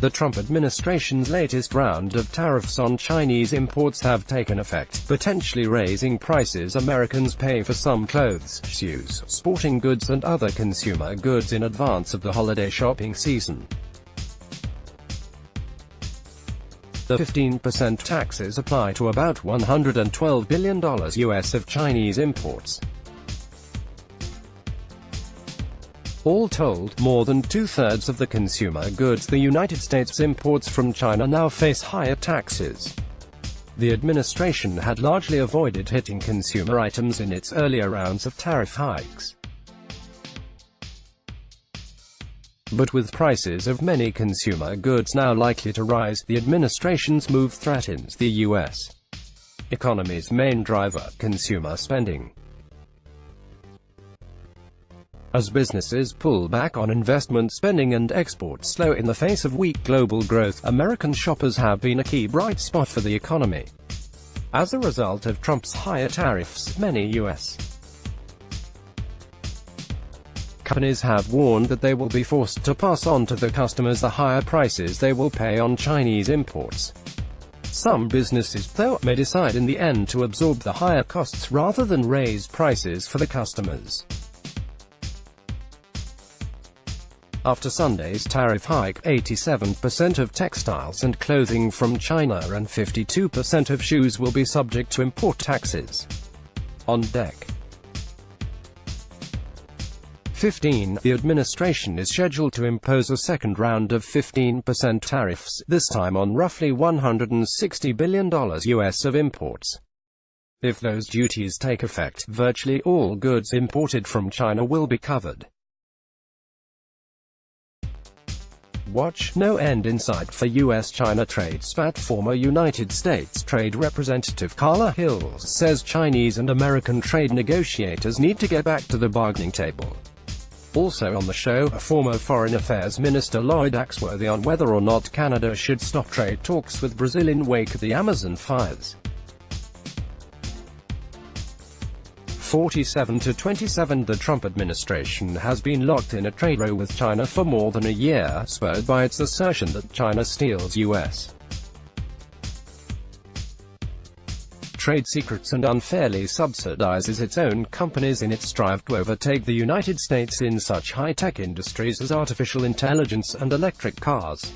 The Trump administration's latest round of tariffs on Chinese imports have taken effect, potentially raising prices Americans pay for some clothes, shoes, sporting goods and other consumer goods in advance of the holiday shopping season. The 15% taxes apply to about $112 billion US of Chinese imports. All told, more than two-thirds of the consumer goods the United States imports from China now face higher taxes. The administration had largely avoided hitting consumer items in its earlier rounds of tariff hikes. But with prices of many consumer goods now likely to rise, the administration's move threatens the U.S. economy's main driver, consumer spending. As businesses pull back on investment spending and exports slow in the face of weak global growth, American shoppers have been a key bright spot for the economy. As a result of Trump's higher tariffs, many U.S. companies have warned that they will be forced to pass on to their customers the higher prices they will pay on Chinese imports. Some businesses, though, may decide in the end to absorb the higher costs rather than raise prices for the customers. After Sunday's tariff hike, 87% of textiles and clothing from China and 52% of shoes will be subject to import taxes. On deck. 15. The administration is scheduled to impose a second round of 15% tariffs, this time on roughly $160 billion US of imports. If those duties take effect, virtually all goods imported from China will be covered. Watch, no end in sight for U.S.-China trade spat. Former United States Trade Representative KamalaHarris says Chinese and American trade negotiators need to get back to the bargaining table. Also on the show, a former Foreign Affairs Minister Lloyd Axworthy on whether or not Canada should stop trade talks with Brazil in wake of the Amazon fires. 47-27. The Trump administration has been locked in a trade row with China for more than a year, spurred by its assertion that China steals U.S. trade secrets and unfairly subsidizes its own companies in its drive to overtake the United States in such high-tech industries as artificial intelligence and electric cars.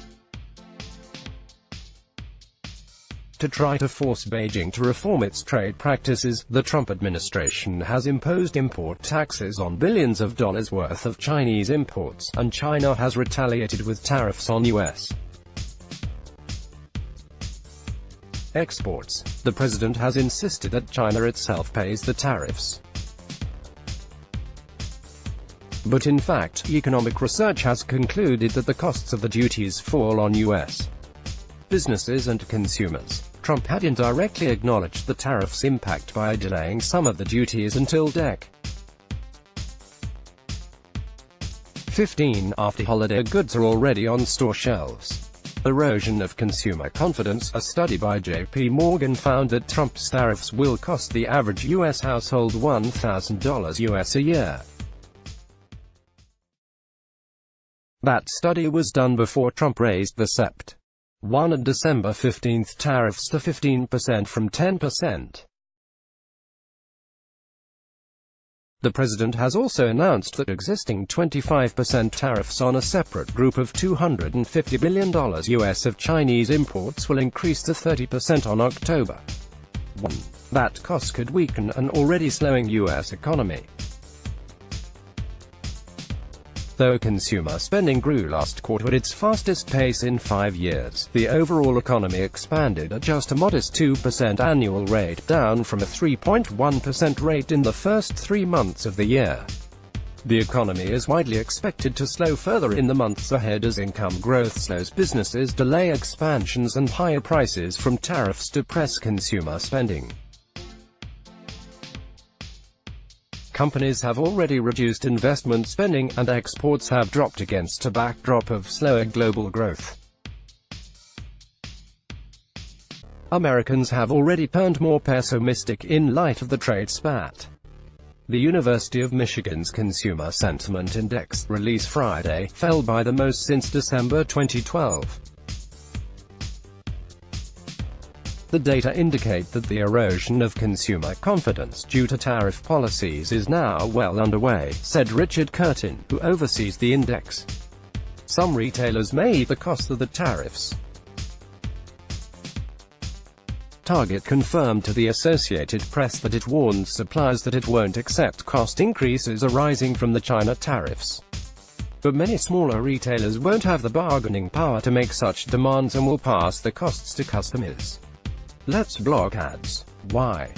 To try to force Beijing to reform its trade practices, the Trump administration has imposed import taxes on billions of dollars worth of Chinese imports, and China has retaliated with tariffs on U.S. exports. The president has insisted that China itself pays the tariffs. But in fact, economic research has concluded that the costs of the duties fall on U.S. businesses and consumers. Trump had indirectly acknowledged the tariffs' impact by delaying some of the duties until DEC. 15. After holiday goods are already on store shelves. Erosion of consumer confidence. A study by J.P. Morgan found that Trump's tariffs will cost the average U.S. household $1,000 US a year. That study was done before Trump raised the Sept. 1 and December 15 tariffs to 15% from 10%. The president has also announced that existing 25% tariffs on a separate group of $250 billion US of Chinese imports will increase to 30% on October 1. That cost could weaken an already slowing US economy. Though consumer spending grew last quarter at its fastest pace in 5 years, the overall economy expanded at just a modest 2% annual rate, down from a 3.1% rate in the first 3 months of the year. The economy is widely expected to slow further in the months ahead as income growth slows, businesses delay expansions, and higher prices from tariffs depress consumer spending. Companies have already reduced investment spending, and exports have dropped against a backdrop of slower global growth. Americans have already turned more pessimistic in light of the trade spat. The University of Michigan's Consumer Sentiment Index, released Friday, fell by the most since December 2012. The data indicate that the erosion of consumer confidence due to tariff policies is now well underway, said Richard Curtin, who oversees the index. Some retailers may eat the cost of the tariffs. Target confirmed to the Associated Press that it warned suppliers that it won't accept cost increases arising from the China tariffs. But many smaller retailers won't have the bargaining power to make such demands and will pass the costs to customers. Let's block ads. Why?